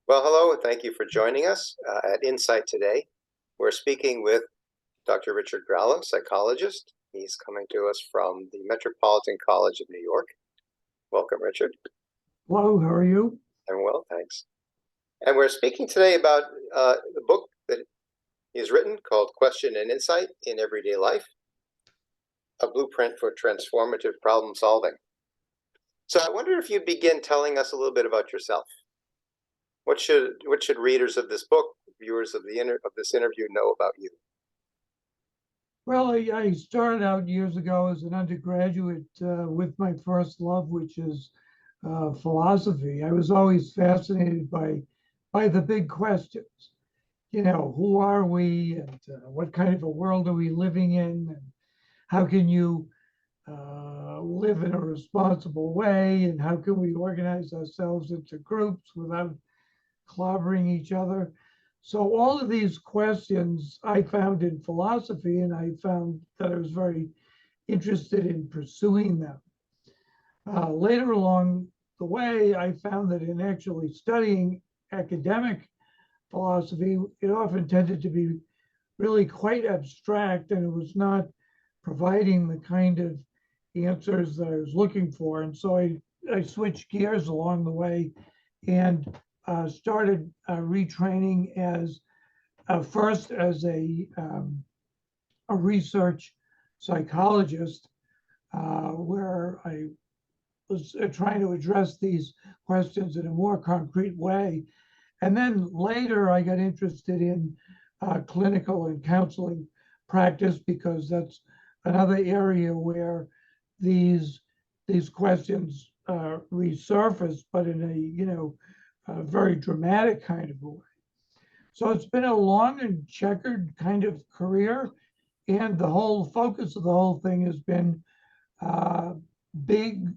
Well, hello, and thank you for joining us at Insight today. We're speaking with Dr. Richard Grallo, psychologist. He's coming to us from the Metropolitan College of New York. Welcome, Richard. Hello, how are you? I'm well, thanks. And we're speaking today about the book that he's written called Question and Insight in Everyday Life, a blueprint for transformative problem solving. So I wonder if you'd begin telling us a little bit about yourself. What should readers of this book, viewers of this interview, know about you? Well, I started out years ago as an undergraduate with my first love, which is philosophy. I was always fascinated by the big questions. You know, who are we, and what kind of a world are we living in, and how can you live in a responsible way, and how can we organize ourselves into groups without clobbering each other. So all of these questions I found in philosophy, and I found that I was very interested in pursuing them. Later along the way, I found that in actually studying academic philosophy, it often tended to be really quite abstract, and it was not providing the kind of answers that I was looking for. And so I switched gears along the way and started retraining as first as a research psychologist, where I was trying to address these questions in a more concrete way. And then later I got interested in clinical and counseling practice, because that's another area where these questions resurface, but in a very dramatic kind of a way. So it's been a long and checkered kind of career, and the whole focus of the whole thing has been big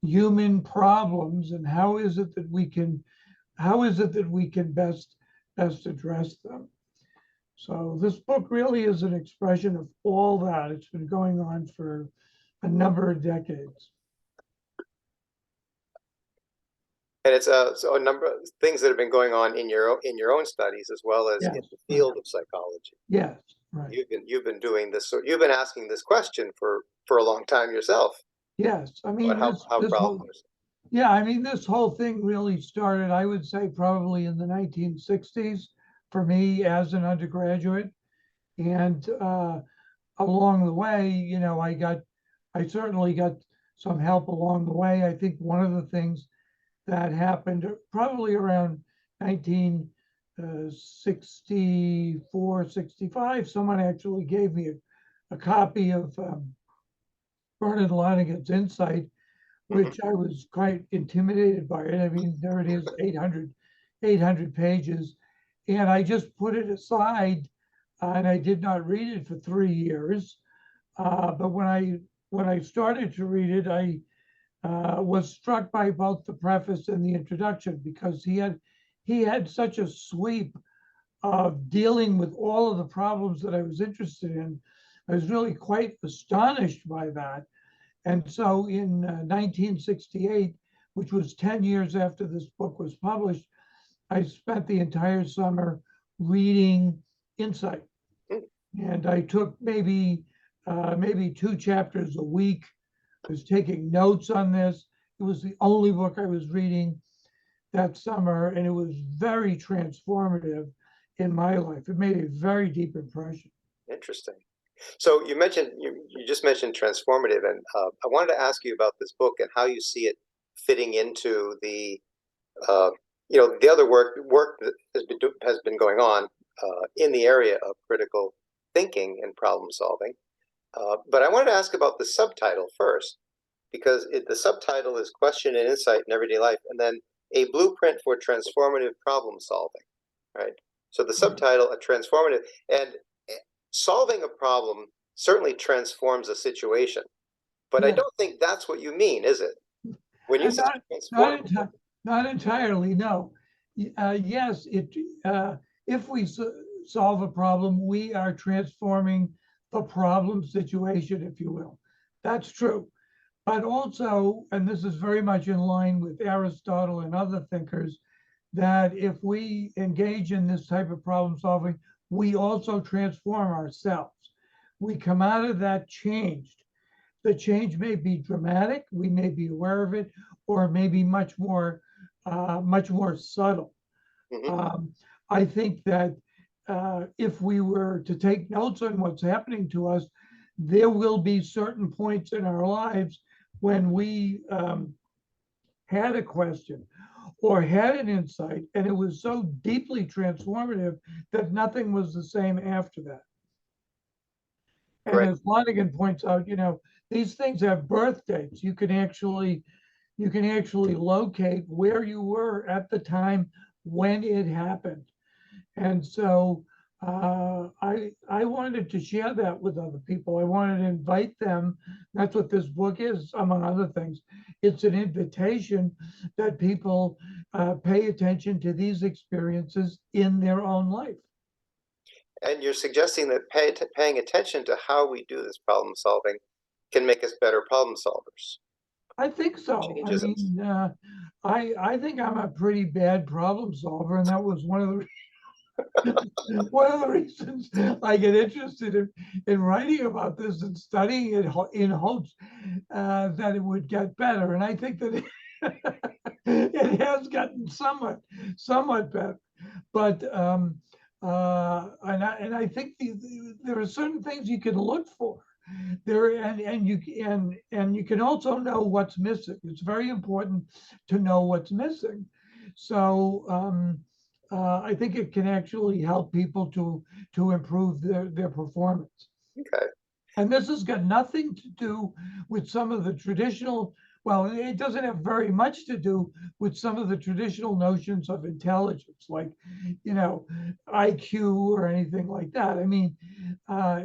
human problems, and how is it that we can best address them. So this book really is an expression of all that. It's been going on for a number of decades. And it's so a number of things that have been going on in your own studies, as well as Yes, in the field of psychology. yes, right. You've been doing this, so you've been asking this question for a long time yourself. Yes, I mean, But how this whole, problems? yeah, I mean, this whole thing really started, I would say, probably in the 1960s for me as an undergraduate. And along the way, I certainly got some help along the way. I think one of the things that happened probably around 1964, 65, someone actually gave me a copy of Bernard Lonigan's Insight, which I was quite intimidated by it. I mean, there it is, 800 pages. And I just put it aside, and I did not read it for 3 years. But when I started to read it, I was struck by both the preface and the introduction, because he had such a sweep of dealing with all of the problems that I was interested in. I was really quite astonished by that. And so in 1968, which was 10 years after this book was published, I spent the entire summer reading Insight. And I took maybe 2 chapters a week. I was taking notes on this. It was the only book I was reading that summer, and it was very transformative in my life. It made a very deep impression. Interesting. So you just mentioned transformative, and I wanted to ask you about this book and how you see it fitting into the the other work that has been going on in the area of critical thinking and problem solving. But I wanted to ask about the subtitle first, because the subtitle is Question and Insight in Everyday Life, and then a blueprint for transformative problem solving, right? So the subtitle, a transformative, and solving a problem certainly transforms a situation, but I don't think that's what you mean, is it? When you say Not entirely, no. Yes, if we solve a problem, we are transforming the problem situation, if you will. That's true. But also, and this is very much in line with Aristotle and other thinkers, that if we engage in this type of problem solving, we also transform ourselves. We come out of that changed. The change may be dramatic, we may be aware of it, or maybe much more subtle. Hmm. Um, I think that if we were to take notes on what's happening to us, there will be certain points in our lives when we had a question or had an insight, and it was so deeply transformative that nothing was the same after that. And Right. as Lonigan points out, these things have birth dates. You can actually locate where you were at the time when it happened. And so I wanted to share that with other people. I wanted to invite them. That's what this book is, among other things. It's an invitation that people pay attention to these experiences in their own life. And you're suggesting that paying attention to how we do this problem solving can make us better problem solvers. I think so. I Changes us. mean, I think I'm a pretty bad problem solver, and that was one of the reasons I get interested in writing about this and studying it in hopes that it would get better. And I think that it has gotten somewhat better. But and I think there are certain things you can look for there, and you can also know what's missing. It's very important to know what's missing. So I think it can actually help people to improve their performance. Okay. And this has got nothing to do with some of the traditional, well, it doesn't have very much to do with some of the traditional notions of intelligence, like, IQ or anything like that. I mean,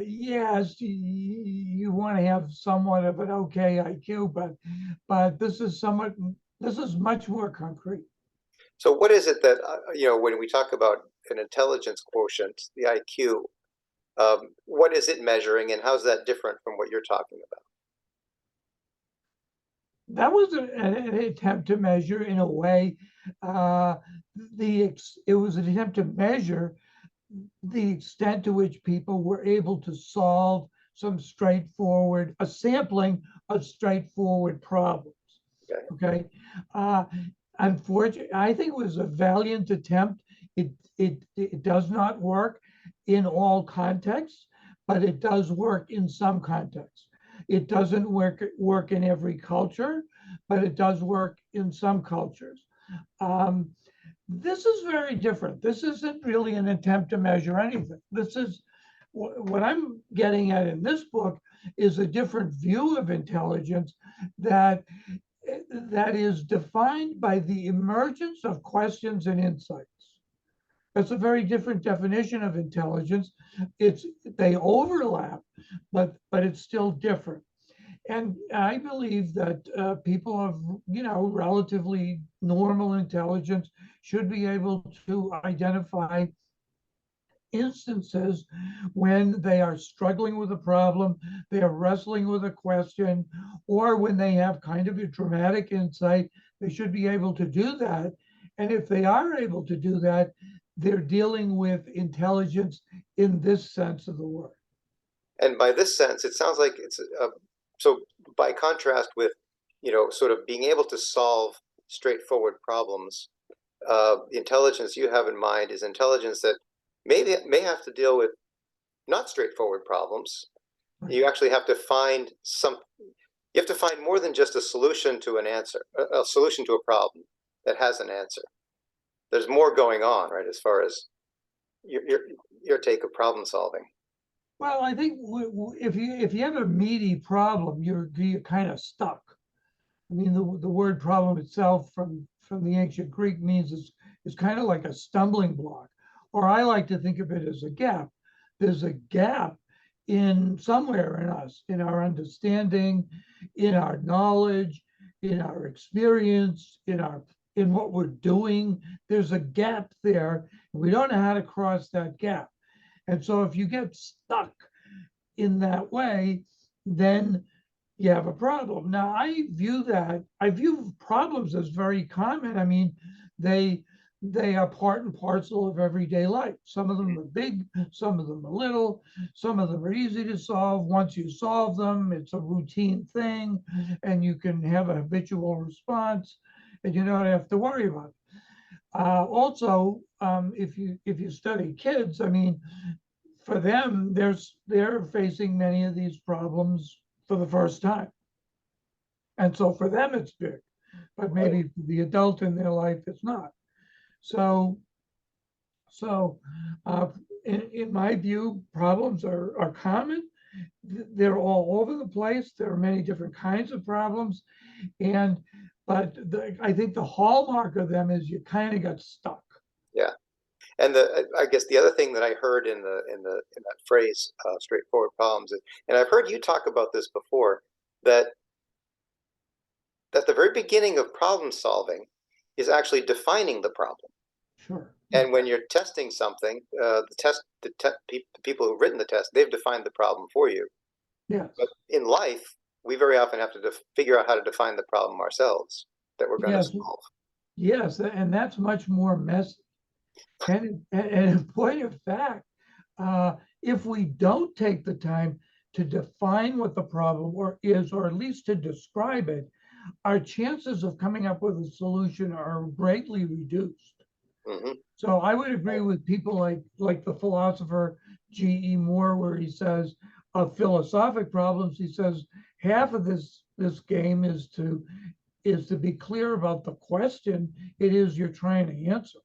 yes, you want to have somewhat of an okay IQ, but this is much more concrete. So what is it that, when we talk about an intelligence quotient, the IQ, what is it measuring and how's that different from what you're talking about? That was an attempt to measure, in a way, uh, it was an attempt to measure the extent to which people were able to solve a sampling of straightforward problems. Okay. Okay. Uh, Unfortunately, I think it was a valiant attempt. It does not work in all contexts, but it does work in some contexts. It doesn't work in every culture, but it does work in some cultures. Um, this is very different. This isn't really an attempt to measure anything. This is what I'm getting at in this book is a different view of intelligence that that is defined by the emergence of questions and insights. That's a very different definition of intelligence. They overlap, but it's still different. And I believe that people of relatively normal intelligence should be able to identify instances when they are struggling with a problem, they are wrestling with a question, or when they have kind of a dramatic insight, they should be able to do that. And if they are able to do that, they're dealing with intelligence in this sense of the word. And by this sense, it sounds like so by contrast with, sort of being able to solve straightforward problems, the intelligence you have in mind is intelligence that may have to deal with not straightforward problems. You actually have to find you have to find more than just a solution to an answer, a solution to a problem that has an answer. There's more going on, right, as far as your take of problem solving. Well, I think if you have a meaty problem, you're kind of stuck. I mean, the word problem itself from the ancient Greek means is kind of like a stumbling block, or I like to think of it as a gap. There's a gap in somewhere in us, in our understanding, in our knowledge, in our experience, in what we're doing. There's a gap there, and we don't know how to cross that gap. And so if you get stuck in that way, then you have a problem. Now, I view problems as very common. I mean, they they are part and parcel of everyday life. Some of them are big, some of them are little, some of them are easy to solve. Once you solve them, it's a routine thing, and you can have a habitual response, and you don't have to worry about it. Also, if you study kids, I mean, for them, they're facing many of these problems for the first time, and so for them it's big, but Right. maybe for the adult in their life it's not. So So, uh, in my view, problems are common. They're all over the place. There are many different kinds of problems, and but I think the hallmark of them is you kind of got stuck. Yeah. And I guess the other thing that I heard in that phrase, straightforward problems, and I've heard you talk about this before, that the very beginning of problem solving is actually defining the problem. Sure. Yeah. And when you're testing something, the people who've written the test, they've defined the problem for you. Yes. But in life, we very often have to figure out how to define the problem ourselves that we're going to Yes. solve. Yes. And that's much more messy. And in point of fact, if we don't take the time to define what the problem is, or at least to describe it, our chances of coming up with a solution are greatly reduced. Hmm. So I would agree with people like the philosopher G.E. Moore, where he says of philosophic problems, he says half of this game is to be clear about the question it is you're trying to answer,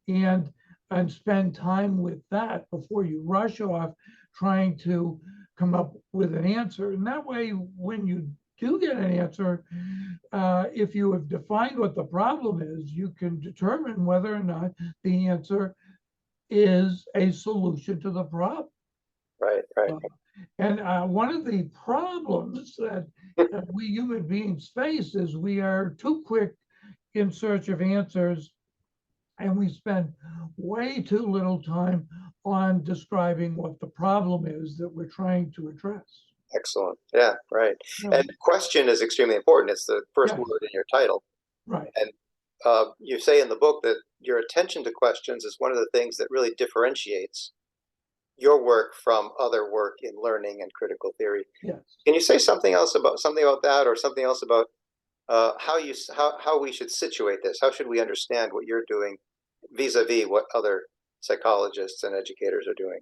and spend time with that before you rush off trying to come up with an answer. And that way, when you do get an answer, if you have defined what the problem is, you can determine whether or not the answer is a solution to the problem. Right, right. Uh, and one of the problems that we human beings face is we are too quick in search of answers, and we spend way too little time on describing what the problem is that we're trying to address. Excellent. Yeah, right. No, And question is extremely important. It's the first yes, word in your title. right. And you say in the book that your attention to questions is one of the things that really differentiates your work from other work in learning and critical theory. Yes. Can you say something about that, or something else about how we should situate this? How should we understand what you're doing vis-a-vis what other psychologists and educators are doing?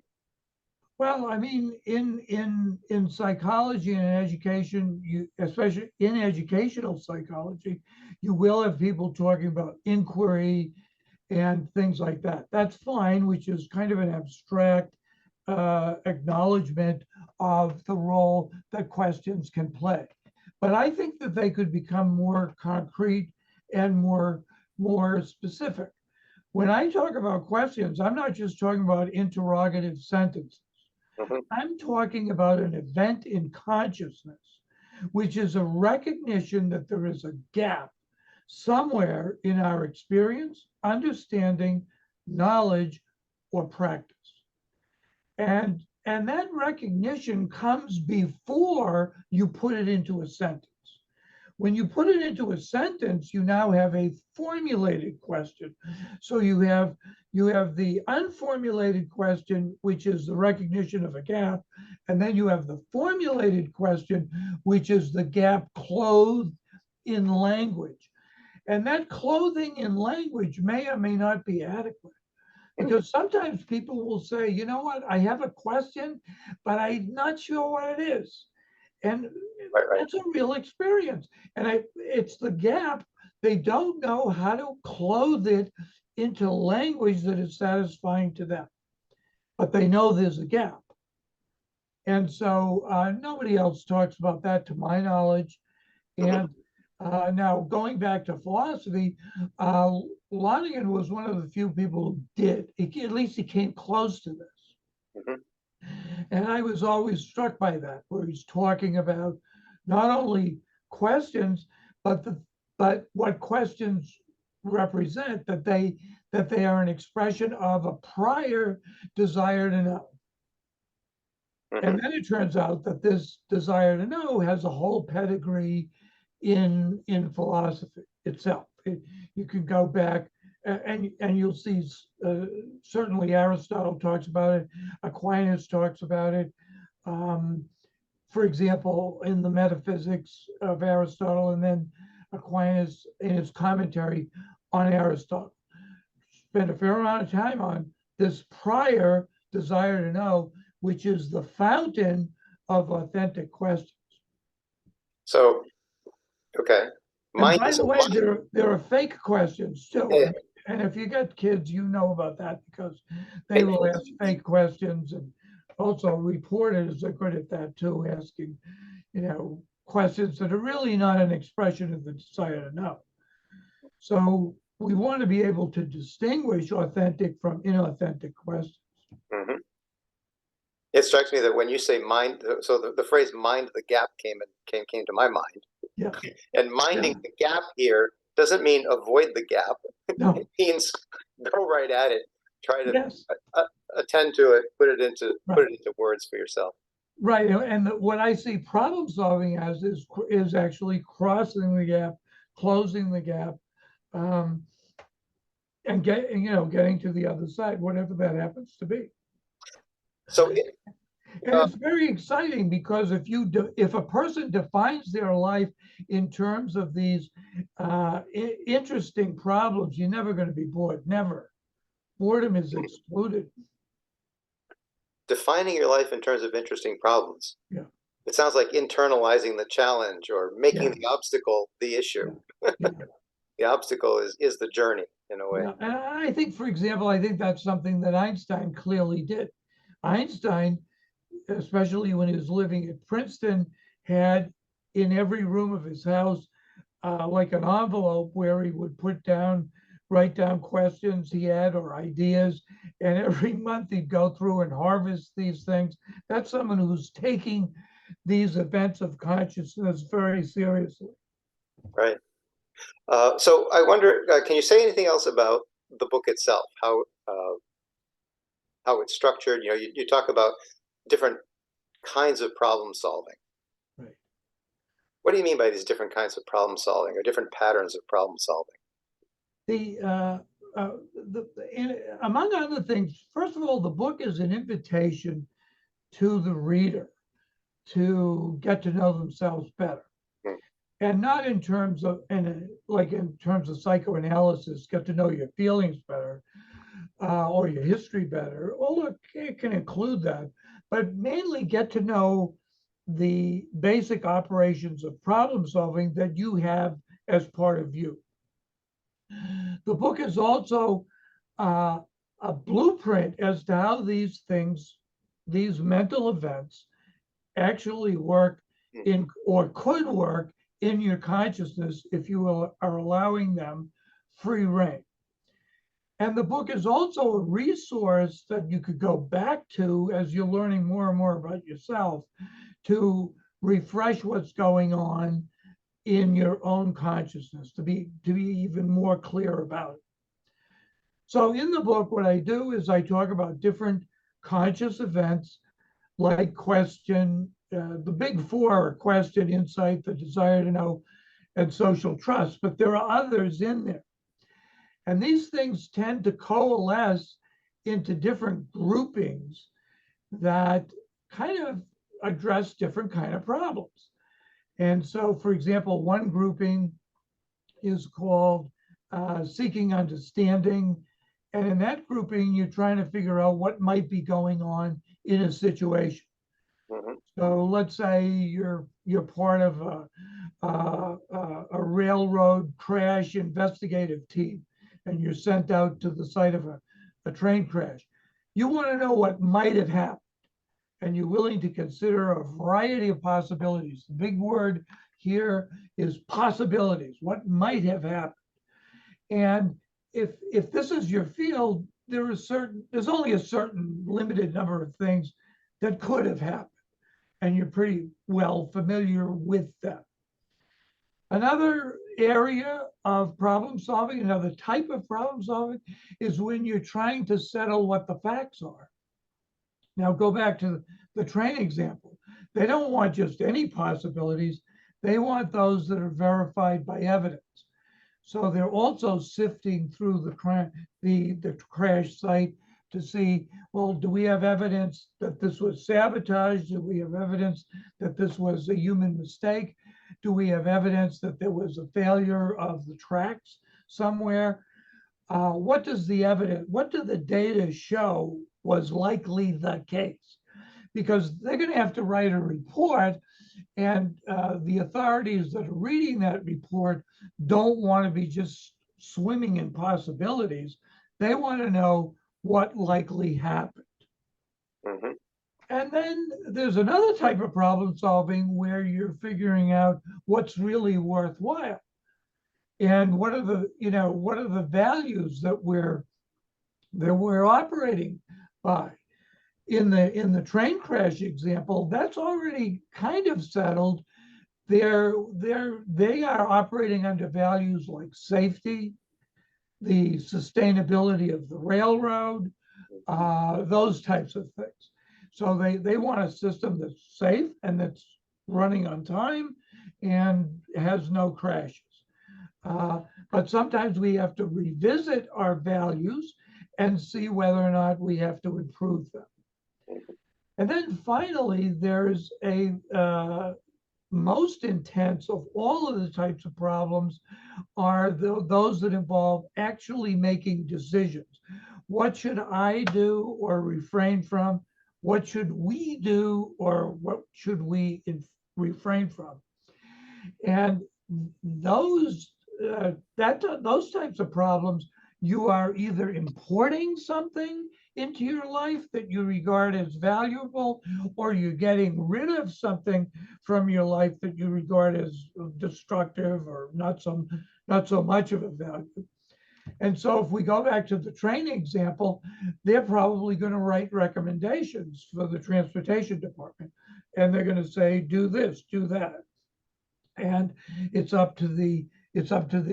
Well, I mean, in psychology and in education, you especially in educational psychology, you will have people talking about inquiry and things like that. That's fine, which is kind of an abstract acknowledgement of the role that questions can play. But I think that they could become more concrete and more specific. When I talk about questions, I'm not just talking about interrogative sentences. Hmm. I'm talking about an event in consciousness, which is a recognition that there is a gap somewhere in our experience, understanding, knowledge, or practice. And that recognition comes before you put it into a sentence. When you put it into a sentence, you now have a formulated question. So you have the unformulated question, which is the recognition of a gap, and then you have the formulated question, which is the gap clothed in language. And that clothing in language may or may not be adequate. Because sometimes people will say, you know what, I have a question, but I'm not sure what it is. And Right, right. that's a real experience. And it's the gap. They don't know how to clothe it into language that is satisfying to them, but they know there's a gap. And so nobody else talks about that to my knowledge. Hmm. And now going back to philosophy, uh, Lonigan was one of the few people who did. At least he came close to this. Hmm. And I was always struck by that, where he's talking about not only questions, but but what questions represent, that they are an expression of a prior desire to know. Hmm. And then it turns out that this desire to know has a whole pedigree in philosophy itself. You can go back and you'll see certainly Aristotle talks about it, Aquinas talks about it. For example, in the Metaphysics of Aristotle, and then Aquinas in his commentary on Aristotle spent a fair amount of time on this prior desire to know, which is the fountain of authentic questions. So, okay. And by the way, there are fake questions too. Yeah. And if you got kids, you know about that because they will ask fake questions, and also reporters are good at that too, asking, questions that are really not an expression of the desire to know. So we want to be able to distinguish authentic from inauthentic questions. Mm-hmm. It strikes me that when you say mind, so the phrase "mind the gap" came to my mind. Yeah. And minding the gap here doesn't mean avoid the gap. No. It means go right at it. Try to Yes. attend to it. Put it into words for yourself. Right. And what I see problem solving as is actually crossing the gap, closing the gap, and getting to the other side, whatever that happens to be. So and it's very exciting because if a person defines their life in terms of these interesting problems, you're never going to be bored. Never. Boredom is excluded. Defining your life in terms of interesting problems. Yeah. It sounds like internalizing the challenge or making the obstacle the issue. Yeah. The obstacle is the journey in a way. Yeah. And I think, for example, I think that's something that Einstein clearly did. Einstein, especially when he was living at Princeton, had in every room of his house like an envelope where he would write down questions he had or ideas, and every month he'd go through and harvest these things. That's someone who's taking these events of consciousness very seriously. Right. So I wonder, can you say anything else about the book itself? How it's structured? You talk about different kinds of problem solving. Right. What do you mean by these different kinds of problem solving or different patterns of problem solving? Among other things, first of all, the book is an invitation to the reader to get to know themselves better. And not in terms of, in terms of psychoanalysis, get to know your feelings better or your history better. Although it can include that, but mainly get to know the basic operations of problem solving that you have as part of you. The book is also a blueprint as to how these mental events actually work or could work in your consciousness if you are allowing them free rein. And the book is also a resource that you could go back to as you're learning more and more about yourself to refresh what's going on in your own consciousness, to be even more clear about it. So in the book, what I do is I talk about different conscious events like question, the big four are question, insight, the desire to know, and social trust, but there are others in there. And these things tend to coalesce into different groupings that kind of address different kind of problems. And so, for example, one grouping is called seeking understanding. And in that grouping, you're trying to figure out what might be going on in a situation. Mm-hmm. So let's say you're part of a railroad crash investigative team, and you're sent out to the site of a train crash. You want to know what might have happened, and you're willing to consider a variety of possibilities. The big word here is possibilities. What might have happened? And if this is your field, there's only a certain limited number of things that could have happened, and you're pretty well familiar with them. Another area of problem solving, another type of problem solving, is when you're trying to settle what the facts are. Now go back to the train example. They don't want just any possibilities. They want those that are verified by evidence. So they're also sifting through the crash site to see, well, do we have evidence that this was sabotage? Do we have evidence that this was a human mistake? Do we have evidence that there was a failure of the tracks somewhere? What does the evidence, what do the data show was likely the case? Because they're going to have to write a report, and the authorities that are reading that report don't want to be just swimming in possibilities. They want to know what likely happened. Mhm. And then there's another type of problem solving where you're figuring out what's really worthwhile. And what are the values that we're operating by? In the train crash example, that's already kind of settled. They are operating under values like safety, the sustainability of the railroad, those types of things. So they want a system that's safe and that's running on time and has no crashes. But sometimes we have to revisit our values and see whether or not we have to improve them. And then finally, there's a most intense of all of the types of problems are those that involve actually making decisions. What should I do or refrain from? What should we do or what should we refrain from? And those those types of problems, you are either importing something into your life that you regard as valuable, or you're getting rid of something from your life that you regard as destructive or not so much of a value. And so if we go back to the train example, they're probably going to write recommendations for the transportation department. And they're going to say, do this, do that. And it's up to the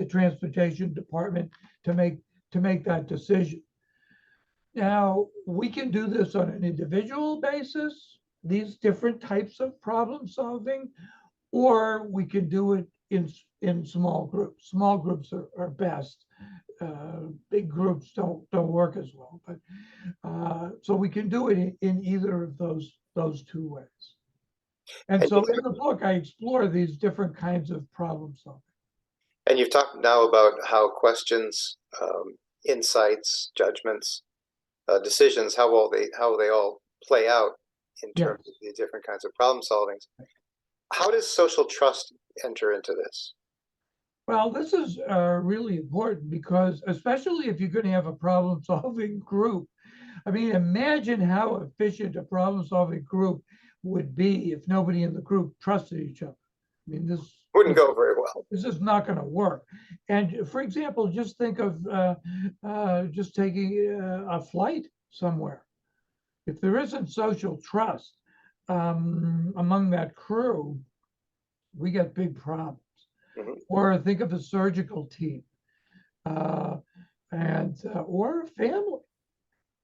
transportation department to make that decision. Now, we can do this on an individual basis, these different types of problem solving, or we can do it in small groups. Small groups are best. Big groups don't work as well, but so we can do it in either of those two ways. And And so in the book, I explore these different kinds of problem solving. and you've talked now about how questions, insights, judgments, decisions, how they all play out in terms Yes. of the different kinds of problem solvings. How does social trust enter into this? Well, this is really important because, especially if you're going to have a problem solving group, I mean, imagine how efficient a problem solving group would be if nobody in the group trusted each other. I mean, Wouldn't go very well. This is not going to work. And for example, just think of just taking a flight somewhere. If there isn't social trust among that crew, we get big problems. Mhm. Or think of a surgical team or a family.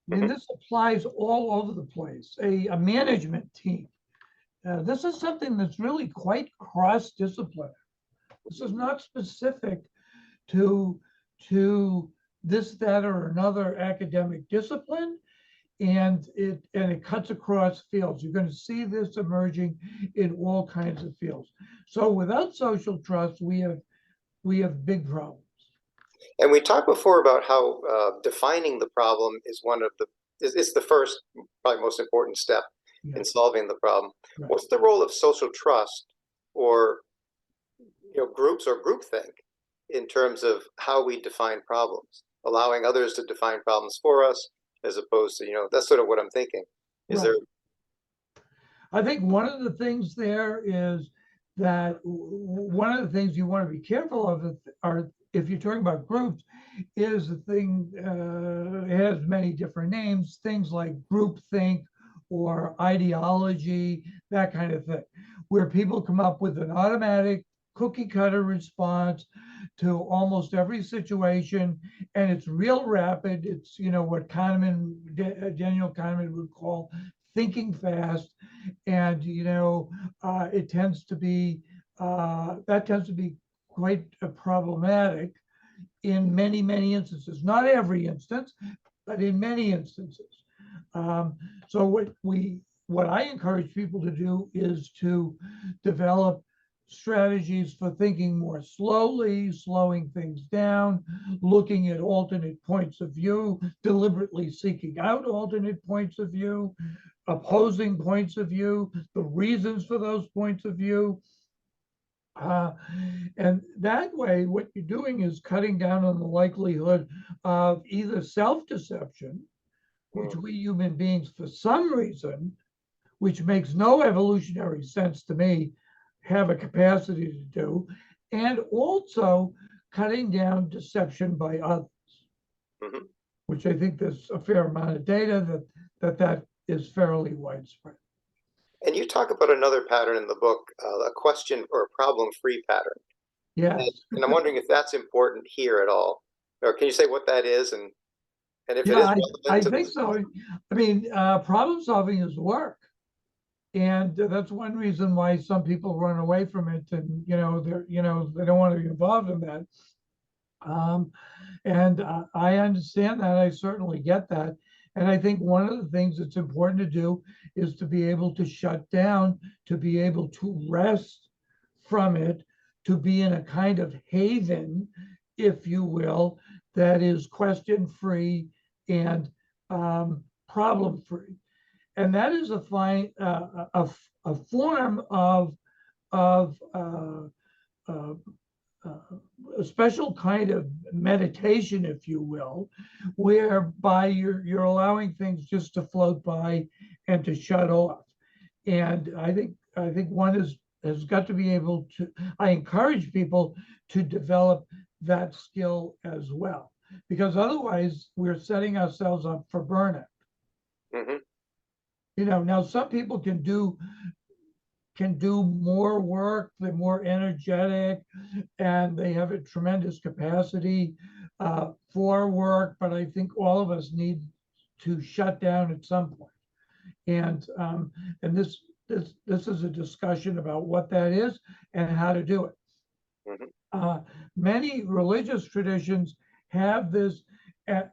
I mean, this applies all over the place. A management team. This is something that's really quite cross-disciplinary. This is not specific to this, that, or another academic discipline, and it cuts across fields. You're going to see this emerging in all kinds of fields. So without social trust, we have big problems. And we talked before about how defining the problem is is the first, probably most important step in Yes. solving the problem. Right. What's the role of social trust, or groups or groupthink, in terms of how we define problems, allowing others to define problems for us, as opposed to, that's sort of what I'm thinking. Is Right. there? I think one of the things there is that one of the things you want to be careful of are, if you're talking about groups, is the thing, it has many different names, things like groupthink or ideology, that kind of thing, where people come up with an automatic cookie cutter response to almost every situation, and it's real rapid. It's what Daniel Kahneman would call thinking fast, and it tends to be quite problematic. in many, many instances, not every instance, but in many instances. So what I encourage people to do is to develop strategies for thinking more slowly, slowing things down, looking at alternate points of view, deliberately seeking out alternate points of view, opposing points of view, the reasons for those points of view. And that way, what you're doing is cutting down on the likelihood of either self-deception, which we human beings, for some reason, which makes no evolutionary sense to me, have a capacity to do, and also cutting down deception by others, Mhm. which I think there's a fair amount of data that is fairly widespread. And you talk about another pattern in the book, a question or a problem-free pattern. Yes. And I'm wondering if that's important here at all. Or can you say what that is and if it is Yeah, relevant I to think this? so. I mean, problem solving is work. And that's one reason why some people run away from it, and they don't want to be involved in that. And I understand that. I certainly get that. And I think one of the things that's important to do is to be able to shut down, to be able to rest from it, to be in a kind of haven, if you will, that is question free and problem free. And that is a fine a form of uh, a special kind of meditation, if you will, whereby you're allowing things just to float by and to shut off. And I think one has got to be able to. I encourage people to develop that skill as well, because otherwise we're setting ourselves up for burnout. Hmm. Now some people can do more work, they're more energetic, and they have a tremendous capacity for work. But I think all of us need to shut down at some point. And this is a discussion about what that is and how to do it. Hmm. Many religious traditions have this at,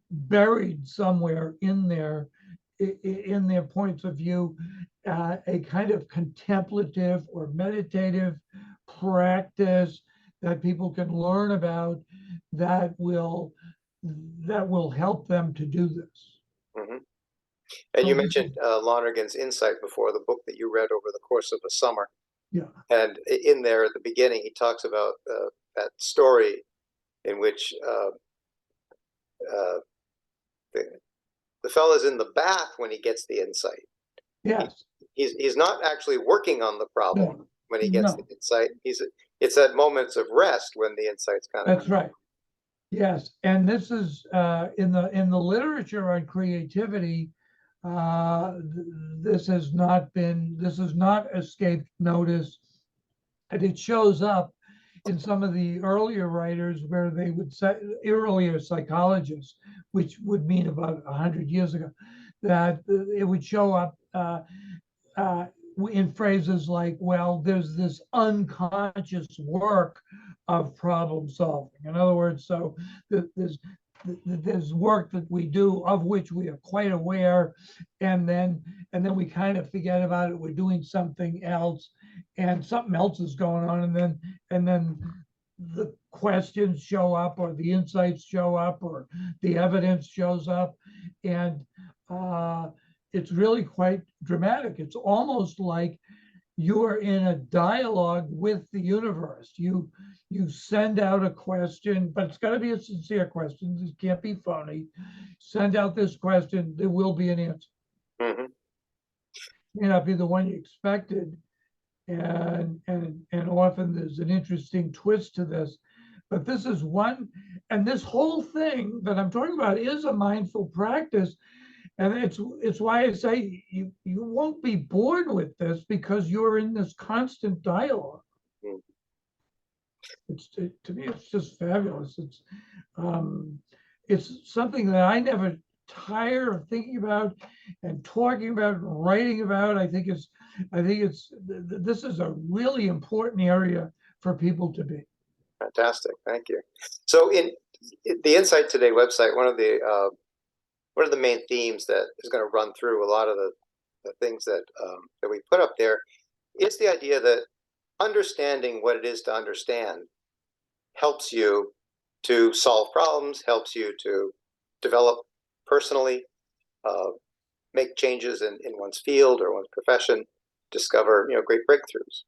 buried somewhere in their points of view, a kind of contemplative or meditative practice that people can learn about that will help them to do this. Hmm. And So you this is, mentioned Lonergan's Insight before, the book that you read over the course of a summer. yeah, And in there, at the beginning, he talks about that story in which uh, the, the fellow's in the bath when he gets the insight. He, yes, he's not actually working on the problem no, when he gets the no, insight. It's at moments of rest when the insight's kind of. that's right. Yes, and this is in the literature on creativity. This has not escaped notice, and it shows up in some of the earlier writers where they would say earlier psychologists, which would mean about 100 years ago, that it would show up uh, in phrases like, well, there's this unconscious work of problem solving. In other words, so there's work that we do of which we are quite aware, and then we kind of forget about it. We're doing something else, and something else is going on, and then the questions show up, or the insights show up, or the evidence shows up, and it's really quite dramatic. It's almost like you're in a dialogue with the universe. You send out a question, but it's got to be a sincere question. It can't be phony. Send out this question, there will be an answer. Mm-hmm. It may not be the one you expected, and often there's an interesting twist to this. But this is one, and this whole thing that I'm talking about is a mindful practice. And it's why I say you won't be bored with this, because you're in this constant dialogue. Mm-hmm. To me, it's just fabulous. Um, it's something that I never tire of thinking about and talking about and writing about. I think it's this is a really important area for people to be. Fantastic. Thank you. So in the Insight Today website, one of the main themes that is going to run through a lot of the things that we put up there is the idea that understanding what it is to understand helps you to solve problems, helps you to develop personally, uh, make changes in one's field or one's profession, discover great breakthroughs.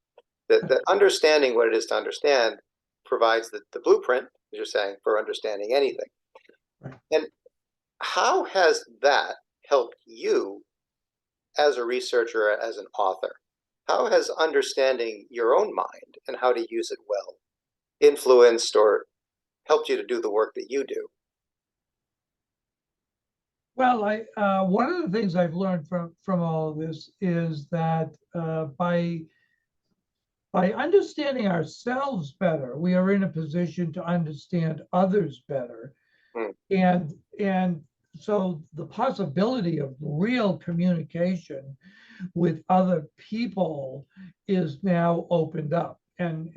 That understanding what it is to understand provides the blueprint, as you're saying, for understanding anything. Right. And how has that helped you as a researcher, as an author? How has understanding your own mind and how to use it well influenced or helped you to do the work that you do? Well, one of the things I've learned from all of this is that by understanding ourselves better, we are in a position to understand others better. Mm. And so the possibility of real communication with other people is now opened up. And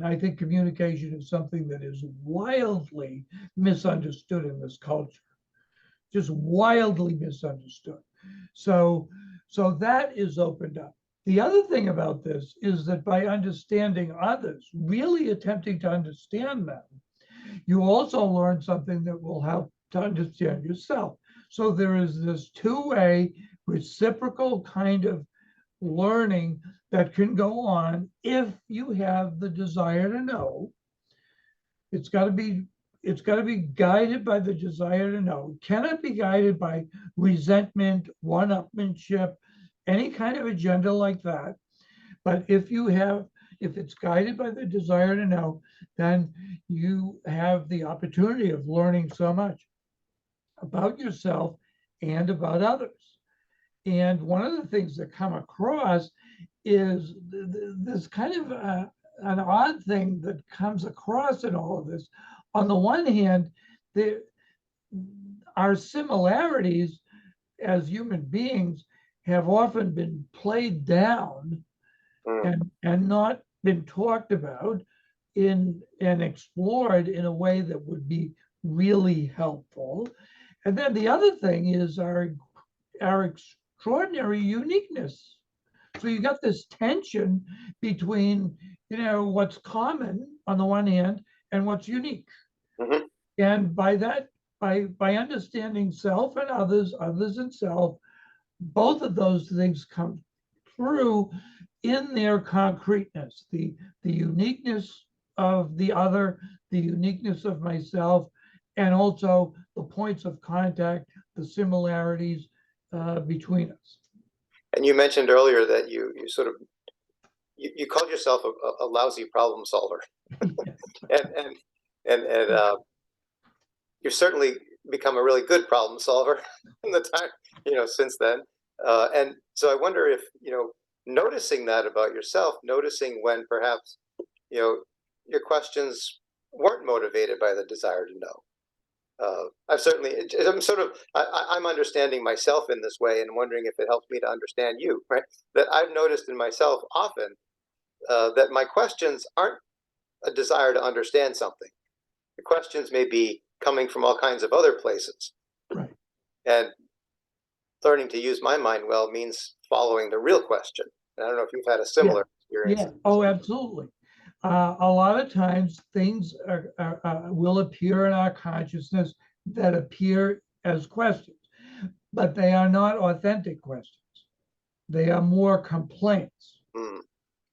I think communication is something that is wildly misunderstood in this culture, just wildly misunderstood. So, so that is opened up. The other thing about this is that by understanding others, really attempting to understand them, you also learn something that will help to understand yourself. So there is this two-way reciprocal kind of learning that can go on if you have the desire to know. It's got to be guided by the desire to know. It cannot be guided by resentment, one-upmanship, any kind of agenda like that. But if it's guided by the desire to know, then you have the opportunity of learning so much about yourself and about others. And one of the things that come across is this kind of an odd thing that comes across in all of this. On the one hand, there our similarities as human beings have often been played down and not been talked about and explored in a way that would be really helpful. And then the other thing is our extraordinary uniqueness. So you got this tension between, what's common on the one hand and what's unique. Mm-hmm. And by understanding self and others and self, both of those things come through in their concreteness, the uniqueness of the other, the uniqueness of myself, and also the points of contact, the similarities between us. And you mentioned earlier that you sort of you called yourself a lousy problem solver, and you've certainly become a really good problem solver in the time since then. And so I wonder if noticing that about yourself, noticing when perhaps your questions weren't motivated by the desire to know. I'm understanding myself in this way and wondering if it helps me to understand you, right? That I've noticed in myself often that my questions aren't a desire to understand something. The questions may be coming from all kinds of other places. Right. And learning to use my mind well means following the real question. And I don't know if you've had a similar experience. Yeah. Oh, absolutely. A lot of times things will appear in our consciousness that appear as questions, but they are not authentic questions. They are more complaints. Mm.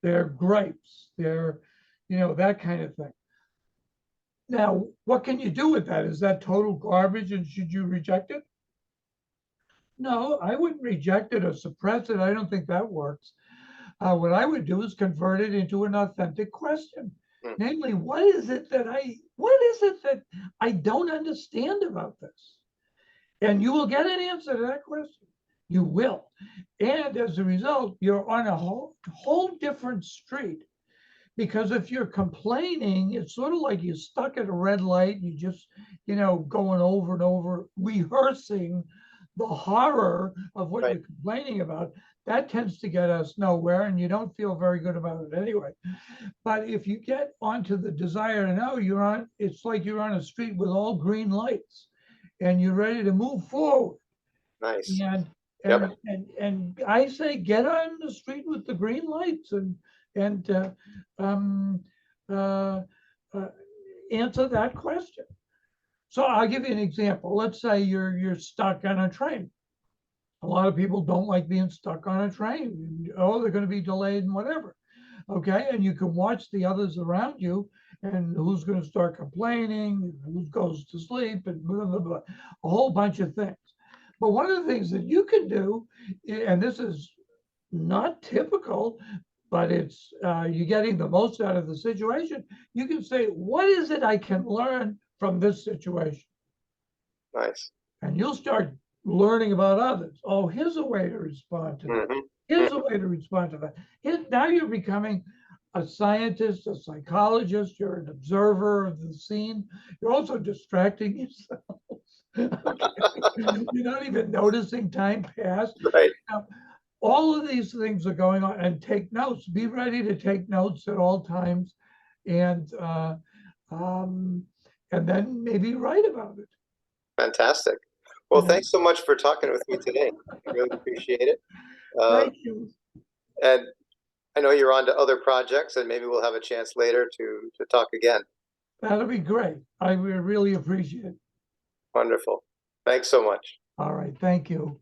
They're gripes. They're, that kind of thing. Now, what can you do with that? Is that total garbage and should you reject it? No, I wouldn't reject it or suppress it. I don't think that works. What I would do is convert it into an authentic question. Namely, what is it that I don't understand about this? And you will get an answer to that question. You will. And as a result, you're on a whole different street. Because if you're complaining, it's sort of like you're stuck at a red light, you just, going over and over, rehearsing the horror of what Right. you're complaining about. that tends to get us nowhere, and you don't feel very good about it anyway. But if you get onto the desire to know, it's like you're on a street with all green lights and you're ready to move forward. Nice. And Yep. I say get on the street with the green lights and um, uh, uh, answer that question. So I'll give you an example. Let's say you're stuck on a train. A lot of people don't like being stuck on a train. Oh, they're going to be delayed and whatever. Okay, and you can watch the others around you and who's going to start complaining, who goes to sleep, and blah, blah, blah, a whole bunch of things. But one of the things that you can do, and this is not typical, but it's you're getting the most out of the situation. You can say, what is it I can learn from this situation? Nice. And you'll start learning about others. Oh, here's a way to respond to that. Hmm. Here's a way to respond to that. Now you're becoming a scientist, a psychologist, you're an observer of the scene. You're also distracting yourself. You're not even noticing time pass. Right. Now, all of these things are going on, and take notes. Be ready to take notes at all times, and um, and then maybe write about it. Fantastic. Well, You know? thanks so much for talking with me today. I really appreciate it. Thank you. And I know you're on to other projects, and maybe we'll have a chance later to talk again. That'll be great. I would really appreciate it. Wonderful. Thanks so much. All right. Thank you.